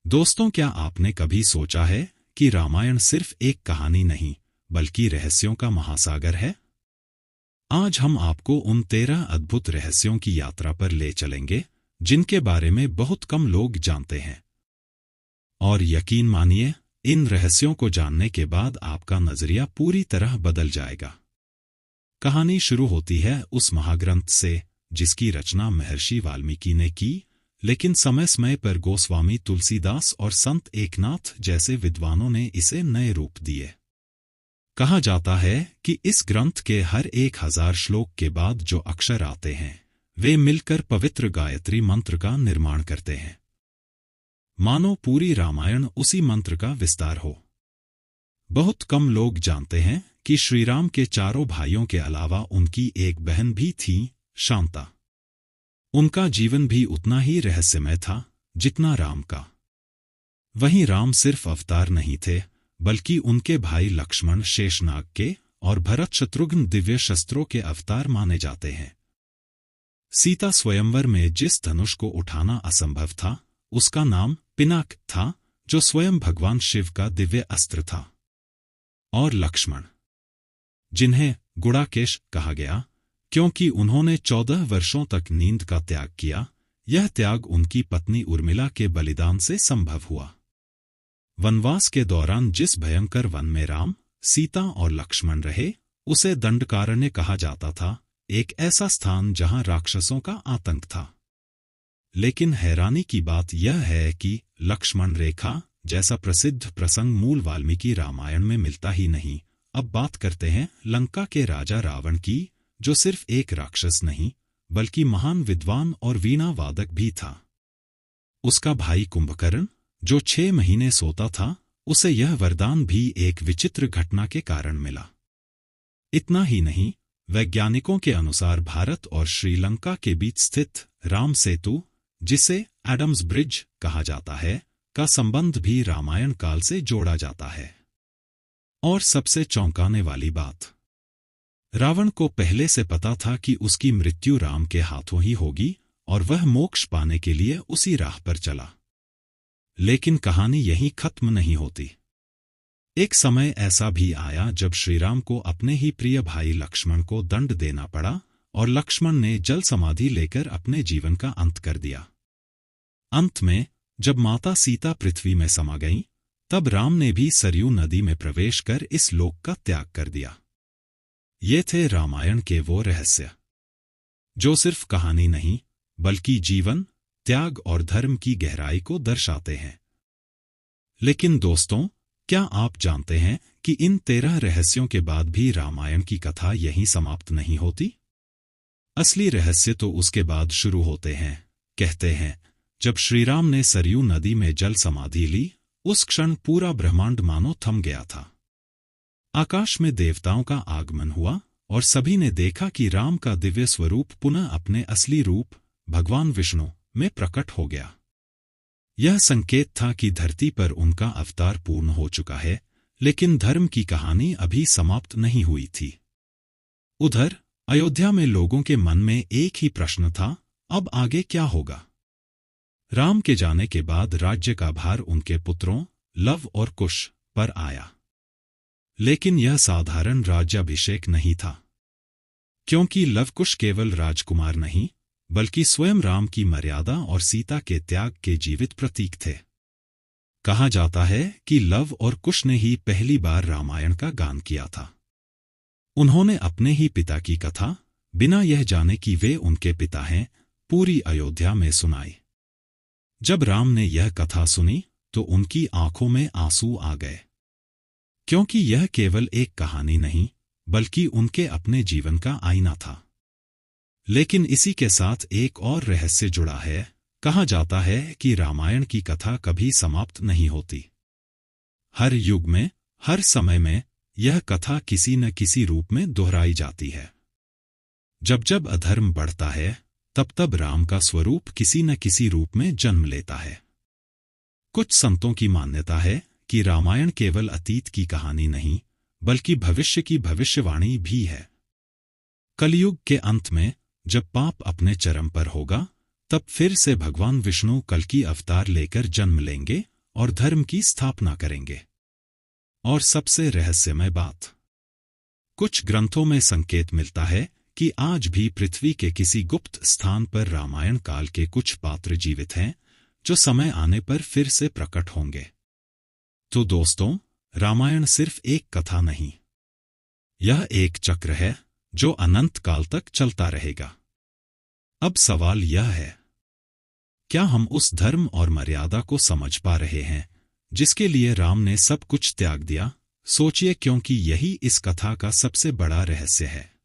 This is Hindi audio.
दोस्तों, क्या आपने कभी सोचा है कि रामायण सिर्फ एक कहानी नहीं बल्कि रहस्यों का महासागर है? आज हम आपको उन 13 अद्भुत रहस्यों की यात्रा पर ले चलेंगे जिनके बारे में बहुत कम लोग जानते हैं। और यकीन मानिए, इन रहस्यों को जानने के बाद आपका नजरिया पूरी तरह बदल जाएगा। कहानी शुरू होती है उस महाग्रंथ से जिसकी रचना महर्षि वाल्मीकि ने की, लेकिन समय समय पर गोस्वामी तुलसीदास और संत एकनाथ जैसे विद्वानों ने इसे नए रूप दिए। कहा जाता है कि इस ग्रंथ के हर 1000 श्लोक के बाद जो अक्षर आते हैं वे मिलकर पवित्र गायत्री मंत्र का निर्माण करते हैं। मानो पूरी रामायण उसी मंत्र का विस्तार हो। बहुत कम लोग जानते हैं कि श्रीराम के चारों भाइयों के अलावा उनकी एक बहन भी थी, शांता। उनका जीवन भी उतना ही रहस्यमय था जितना राम का। वहीं राम सिर्फ अवतार नहीं थे, बल्कि उनके भाई लक्ष्मण शेषनाग के और भरत शत्रुघ्न दिव्य शस्त्रों के अवतार माने जाते हैं। सीता स्वयंवर में जिस धनुष को उठाना असंभव था, उसका नाम पिनाक था, जो स्वयं भगवान शिव का दिव्य अस्त्र था। और लक्ष्मण, जिन्हें गुड़ाकेश कहा गया क्योंकि उन्होंने 14 वर्षों तक नींद का त्याग किया, यह त्याग उनकी पत्नी उर्मिला के बलिदान से संभव हुआ। वनवास के दौरान जिस भयंकर वन में राम, सीता और लक्ष्मण रहे, उसे दंडकारण्य कहा जाता था, एक ऐसा स्थान जहां राक्षसों का आतंक था। लेकिन हैरानी की बात यह है कि लक्ष्मण रेखा जैसा प्रसिद्ध प्रसंग मूल वाल्मीकि रामायण में मिलता ही नहीं। अब बात करते हैं लंका के राजा रावण की, जो सिर्फ एक राक्षस नहीं बल्कि महान विद्वान और वीणा वादक भी था। उसका भाई कुंभकर्ण, जो 6 महीने सोता था, उसे यह वरदान भी एक विचित्र घटना के कारण मिला। इतना ही नहीं, वैज्ञानिकों के अनुसार भारत और श्रीलंका के बीच स्थित राम सेतु, जिसे एडम्स ब्रिज कहा जाता है, का संबंध भी रामायण काल से जोड़ा जाता है। और सबसे चौंकाने वाली बात, रावण को पहले से पता था कि उसकी मृत्यु राम के हाथों ही होगी और वह मोक्ष पाने के लिए उसी राह पर चला। लेकिन कहानी यहीं खत्म नहीं होती। एक समय ऐसा भी आया जब श्रीराम को अपने ही प्रिय भाई लक्ष्मण को दंड देना पड़ा और लक्ष्मण ने जल समाधि लेकर अपने जीवन का अंत कर दिया। अंत में जब माता सीता पृथ्वी में समा गईं, तब राम ने भी सरयू नदी में प्रवेश कर इस लोक का त्याग कर दिया। ये थे रामायण के वो रहस्य जो सिर्फ कहानी नहीं बल्कि जीवन, त्याग और धर्म की गहराई को दर्शाते हैं। लेकिन दोस्तों, क्या आप जानते हैं कि इन 13 रहस्यों के बाद भी रामायण की कथा यहीं समाप्त नहीं होती? असली रहस्य तो उसके बाद शुरू होते हैं। कहते हैं, जब श्रीराम ने सरयू नदी में जल समाधि ली, उस क्षण पूरा ब्रह्मांड मानो थम गया था। आकाश में देवताओं का आगमन हुआ और सभी ने देखा कि राम का दिव्य स्वरूप पुनः अपने असली रूप भगवान विष्णु में प्रकट हो गया। यह संकेत था कि धरती पर उनका अवतार पूर्ण हो चुका है, लेकिन धर्म की कहानी अभी समाप्त नहीं हुई थी। उधर अयोध्या में लोगों के मन में एक ही प्रश्न था, अब आगे क्या होगा? राम के जाने के बाद राज्य का भार उनके पुत्रों लव और कुश पर आया। लेकिन यह साधारण राज्याभिषेक नहीं था, क्योंकि लवकुश केवल राजकुमार नहीं बल्कि स्वयं राम की मर्यादा और सीता के त्याग के जीवित प्रतीक थे। कहा जाता है कि लव और कुश ने ही पहली बार रामायण का गान किया था। उन्होंने अपने ही पिता की कथा, बिना यह जाने कि वे उनके पिता हैं, पूरी अयोध्या में सुनाई। जब राम ने यह कथा सुनी तो उनकी आंखों में आंसू आ गए, क्योंकि यह केवल एक कहानी नहीं बल्कि उनके अपने जीवन का आईना था। लेकिन इसी के साथ एक और रहस्य जुड़ा है। कहा जाता है कि रामायण की कथा कभी समाप्त नहीं होती। हर युग में, हर समय में यह कथा किसी न किसी रूप में दोहराई जाती है। जब जब अधर्म बढ़ता है, तब तब राम का स्वरूप किसी न किसी रूप में जन्म लेता है। कुछ संतों की मान्यता है कि रामायण केवल अतीत की कहानी नहीं बल्कि भविष्य की भविष्यवाणी भी है। कलयुग के अंत में जब पाप अपने चरम पर होगा, तब फिर से भगवान विष्णु कल्कि अवतार लेकर जन्म लेंगे और धर्म की स्थापना करेंगे। और सबसे रहस्यमय बात, कुछ ग्रंथों में संकेत मिलता है कि आज भी पृथ्वी के किसी गुप्त स्थान पर रामायण काल के कुछ पात्र जीवित हैं, जो समय आने पर फिर से प्रकट होंगे। तो दोस्तों, रामायण सिर्फ एक कथा नहीं, यह एक चक्र है जो अनंत काल तक चलता रहेगा। अब सवाल यह है, क्या हम उस धर्म और मर्यादा को समझ पा रहे हैं जिसके लिए राम ने सब कुछ त्याग दिया? सोचिए, क्योंकि यही इस कथा का सबसे बड़ा रहस्य है।